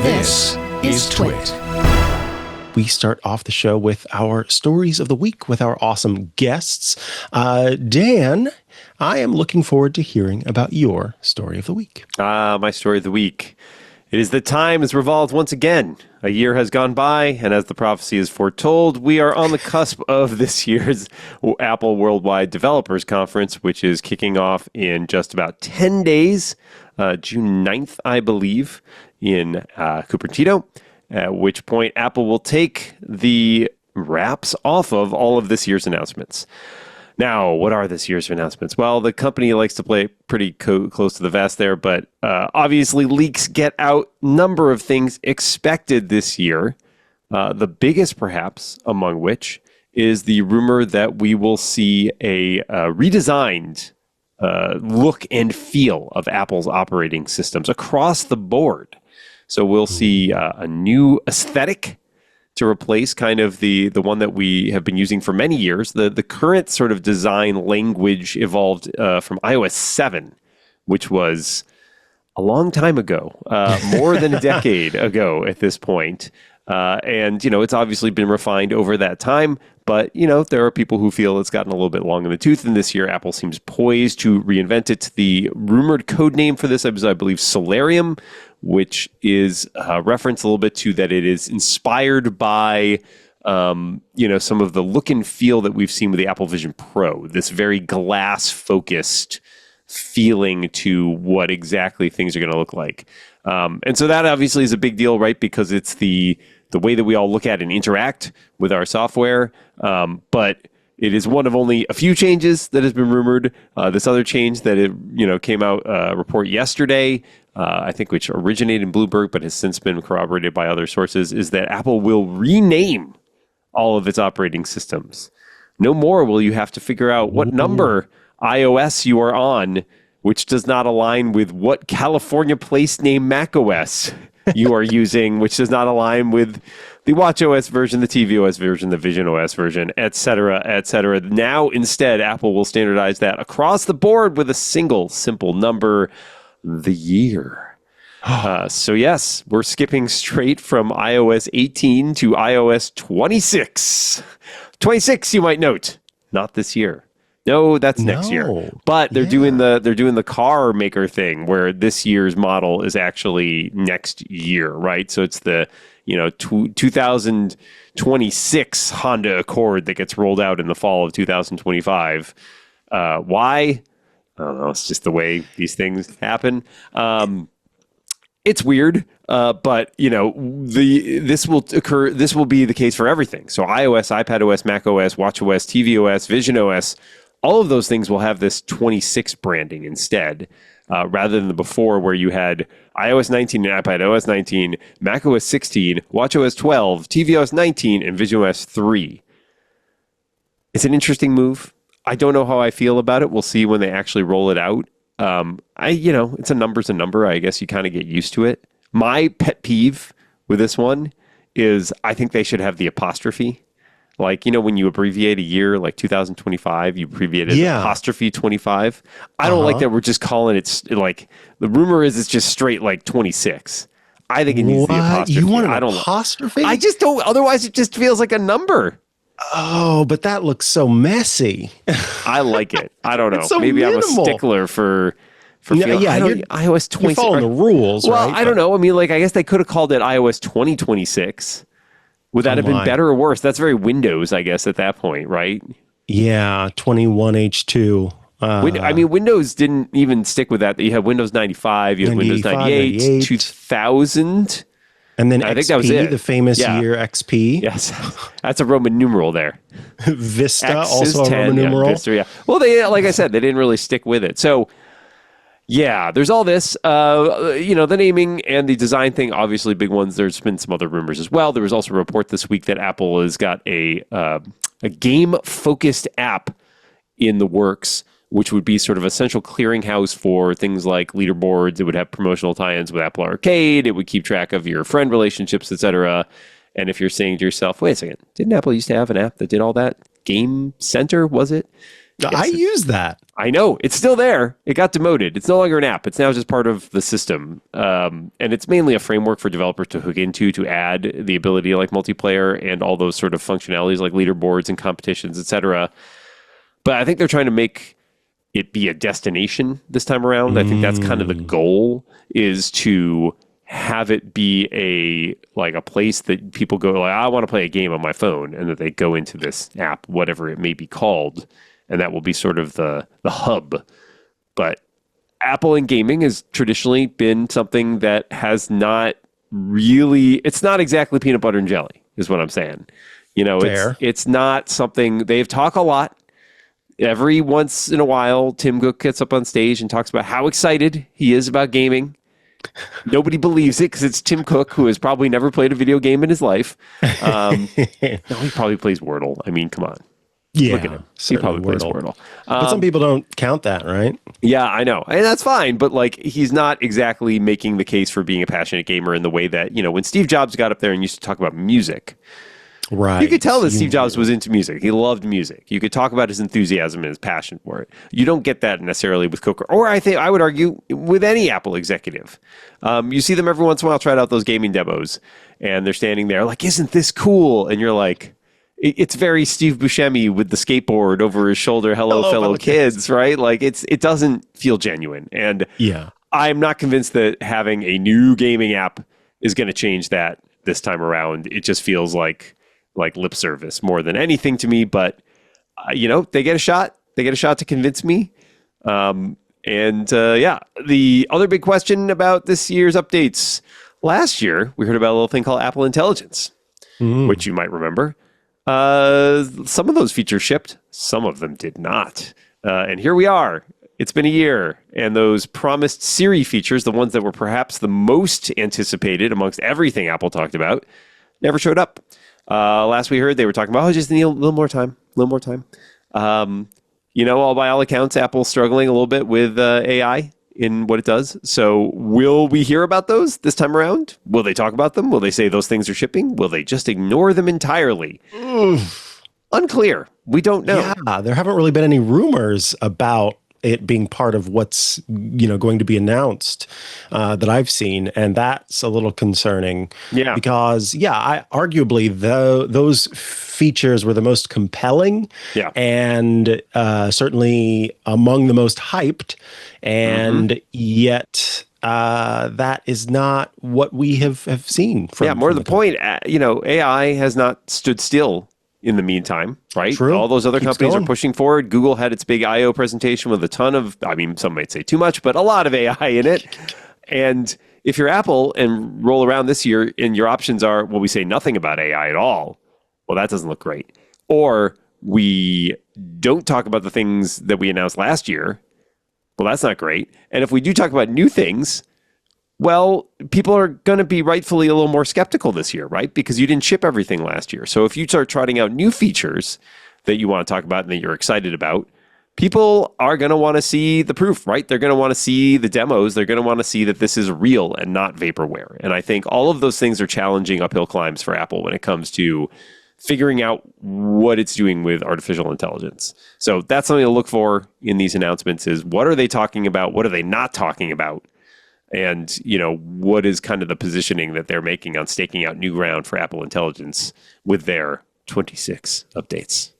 This is TWiT. We start off the show with our stories of the week with our awesome guests. Dan, I am looking forward to hearing about your story of the week. My story of the week. It is the time has revolved once again. A year has gone by, and as the prophecy is foretold, we are on the cusp of this year's Apple Worldwide Developers Conference, which is kicking off in just about 10 days, June 9th, I believe, in Cupertino, at which point Apple will take the wraps off of all of this year's announcements. Now, what are this year's announcements? Well, the company likes to play pretty close to the vest there, but obviously leaks get out. Number of things expected this year. The biggest, perhaps, among which is the rumor that we will see a redesigned look and feel of Apple's operating systems across the board. So we'll see a new aesthetic to replace kind of the one that we have been using for many years. The current sort of design language evolved from iOS 7, which was a long time ago, more than a decade ago at this point. And, it's obviously been refined over that time. But, there are people who feel it's gotten a little bit long in the tooth. And this year, Apple seems poised to reinvent it. The rumored code name for this is, I believe, Solarium, which is reference a little bit to that it is inspired by, some of the look and feel that we've seen with the Apple Vision Pro, this very glass-focused feeling to what exactly things are going to look like. And so that obviously is a big deal, right? Because it's the way that we all look at and interact with our software. But it is one of only a few changes that has been rumored. This other change that came out report yesterday, I think which originated in Bloomberg, but has since been corroborated by other sources, is that Apple will rename all of its operating systems. No more will you have to figure out what number iOS you are on, which does not align with what California place name macOS you are using, which does not align with the watchOS version, the tvOS version, the visionOS version, et cetera, et cetera. Now, instead, Apple will standardize that across the board with a single, simple number, the year. So, yes, we're skipping straight from iOS 18 to iOS 26. 26, you might note, not this year. No, that's next year. But they're doing the car maker thing where this year's model is actually next year, right? So it's the 2026 Honda Accord that gets rolled out in the fall of 2025. Why? I don't know. It's just the way these things happen. It's weird, but this will occur. This will be the case for everything. So iOS, iPadOS, macOS, watchOS, tvOS, visionOS. All of those things will have this 26 branding instead, rather than the before where you had iOS 19 and iPadOS 19, macOS 16, watchOS 12, tvOS 19, and visionOS 3. It's an interesting move. I don't know how I feel about it. We'll see when they actually roll it out. It's a number's a number. I guess you kind of get used to it. My pet peeve with this one is I think they should have the apostrophe. Like, when you abbreviate a year, like 2025, you abbreviate it apostrophe 25. I don't like that we're just calling it, like, the rumor is it's just straight, like, 26. I think it needs the apostrophe. You want an apostrophe? I just don't, otherwise it just feels like a number. Oh, but that looks so messy. I like it. I don't know. So maybe minimal. I'm a stickler for iOS 20. You're following the rules, well, right? I don't know. I mean, like, I guess they could have called it iOS 2026. Would that have been better or worse? That's very Windows, I guess, at that point, right? Yeah, 21H2. Windows didn't even stick with that. You had Windows 95, you had Windows 98, 2000. And then I XP, think that was it. The famous year XP. Yes, that's a Roman numeral there. Vista, X also is a 10, Roman numeral. Vista, yeah. Well, like I said, they didn't really stick with it. So, yeah, there's all this, the naming and the design thing, obviously big ones. There's been some other rumors as well. There was also a report this week that Apple has got a game-focused app in the works, which would be sort of a central clearinghouse for things like leaderboards. It would have promotional tie-ins with Apple Arcade. It would keep track of your friend relationships, etc. And if you're saying to yourself, wait a second, didn't Apple used to have an app that did all that? Game Center, was it? I use that. I know. It's still there. It got demoted. It's no longer an app. It's now just part of the system. And it's mainly a framework for developers to hook into to add the ability like multiplayer and all those sort of functionalities like leaderboards and competitions, etc. But I think they're trying to make it be a destination this time around. I think that's kind of the goal, is to have it be a place that people go like, I want to play a game on my phone, and that they go into this app, whatever it may be called, and that will be sort of the hub. But Apple and gaming has traditionally been something that has not really, it's not exactly peanut butter and jelly, is what I'm saying. You know, it's not something, they've talked a lot. Every once in a while, Tim Cook gets up on stage and talks about how excited he is about gaming. Nobody believes it because it's Tim Cook, who has probably never played a video game in his life. No, he probably plays Wordle. I mean, come on. Yeah, look at him. He probably plays Wordle. But some people don't count that, right? Yeah, I know. And that's fine. But like, he's not exactly making the case for being a passionate gamer in the way that, you know, when Steve Jobs got up there and used to talk about music, right? You could tell that Steve Jobs was into music. He loved music. You could talk about his enthusiasm and his passion for it. You don't get that necessarily with Cook, or I would argue with any Apple executive. You see them every once in a while try out those gaming demos, and they're standing there like, "Isn't this cool?" And you're like, it's very Steve Buscemi with the skateboard over his shoulder. Hello, fellow kids, right? Like it doesn't feel genuine. And I'm not convinced that having a new gaming app is going to change that this time around. It just feels like lip service more than anything to me. But you know, they get a shot. They get a shot to convince me. The other big question about this year's updates. Last year, we heard about a little thing called Apple Intelligence, which you might remember. Some of those features shipped, some of them did not. And here we are. It's been a year, and those promised Siri features, the ones that were perhaps the most anticipated amongst everything Apple talked about, never showed up. Last we heard, they were talking about, just need a little more time. You know, by all accounts, Apple's struggling a little bit with AI in what it does. So will we hear about those this time around? Will they talk about them? Will they say those things are shipping? Will they just ignore them entirely? Unclear. We don't know. Yeah, there haven't really been any rumors about it being part of what's, you know, going to be announced that I've seen, and that's a little concerning. Yeah, because arguably those features were the most compelling, and certainly among the most hyped, and yet that is not what we have seen. More to the point, you know, AI has not stood still in the meantime, right? True. All those other companies are pushing forward. Google had its big I/O presentation with a ton of, I mean, some might say too much, but a lot of AI in it. And if you're Apple and roll around this year and your options are, well, we say nothing about AI at all, well, that doesn't look great. Or we don't talk about the things that we announced last year, well, that's not great. And if we do talk about new things, well, people are going to be rightfully a little more skeptical this year, right? Because you didn't ship everything last year. So if you start trotting out new features that you want to talk about and that you're excited about, people are going to want to see the proof, right? They're going to want to see the demos. They're going to want to see that this is real and not vaporware. And I think all of those things are challenging uphill climbs for Apple when it comes to figuring out what it's doing with artificial intelligence. So that's something to look for in these announcements, is what are they talking about? What are they not talking about? And, you know, what is kind of the positioning that they're making on staking out new ground for Apple Intelligence with their 26 updates?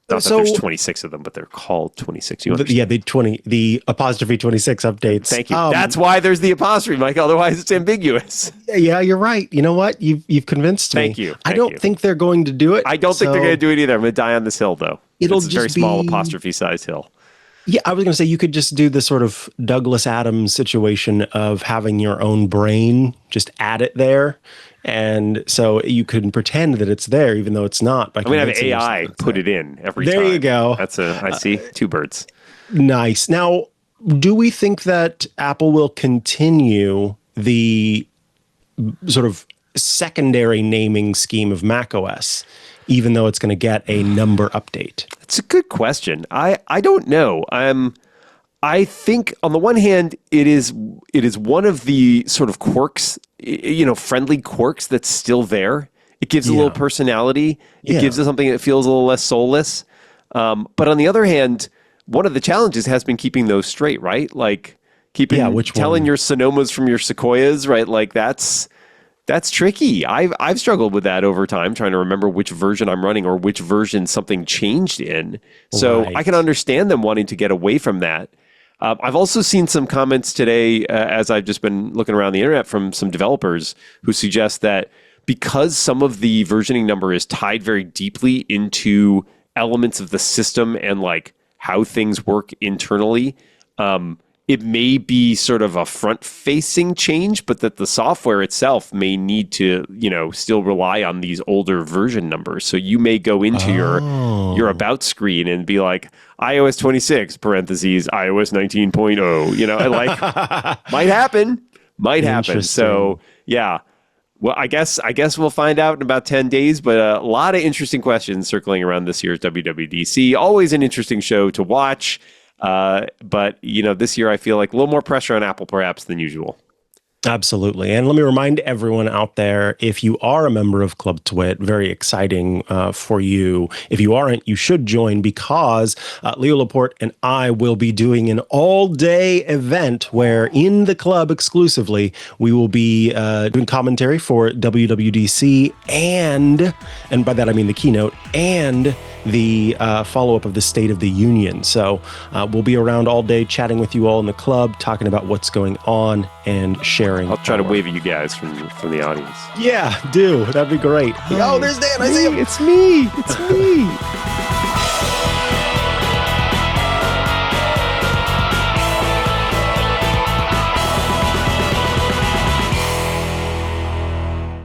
Not that there's 26 of them, but they're called 26. The apostrophe 26 updates. Thank you. That's why there's the apostrophe, Mike. Otherwise, it's ambiguous. Yeah, you're right. You know what? You've convinced me. Thank you. I don't think they're going to do it. I don't think they're going to do it either. I'm going to die on this hill, though. It's a very small apostrophe-sized hill. Yeah, I was going to say you could just do the sort of Douglas Adams situation of having your own brain, just add it there. And so you can pretend that it's there, even though it's not. I'm going to have AI put it in every time. There you go. I see two birds. Nice. Now, do we think that Apple will continue the sort of secondary naming scheme of macOS, even though it's going to get a number update? It's a good question. I don't know. I think on the one hand, it is one of the sort of quirks, you know, friendly quirks that's still there. It gives a little personality. It gives it something that feels a little less soulless. But on the other hand, one of the challenges has been keeping those straight, right? Like telling your Sonomas from your Sequoias, right? Like that's tricky. I've struggled with that over time, trying to remember which version I'm running or which version something changed in. So I can understand them wanting to get away from that. I've also seen some comments today, as I've just been looking around the internet, from some developers who suggest that because some of the versioning number is tied very deeply into elements of the system and like how things work internally, it may be sort of a front-facing change, but that the software itself may need to, still rely on these older version numbers. So you may go into your about screen and be like, iOS 26, parentheses, iOS 19.0, and like, might happen. So, yeah. Well, I guess we'll find out in about 10 days, but a lot of interesting questions circling around this year's WWDC. Always an interesting show to watch. But this year I feel like a little more pressure on Apple perhaps than usual. Absolutely. And let me remind everyone out there, if you are a member of Club TWiT, very exciting for you. If you aren't, you should join, because Leo Laporte and I will be doing an all-day event where in the club exclusively, we will be doing commentary for WWDC and by that I mean the keynote, and the follow-up of the State of the Union. So we'll be around all day chatting with you all in the club, talking about what's going on and sharing. I'll try to wave at you guys from the audience. Yeah, do. That'd be great. Oh, there's Dan. I see him. It's me.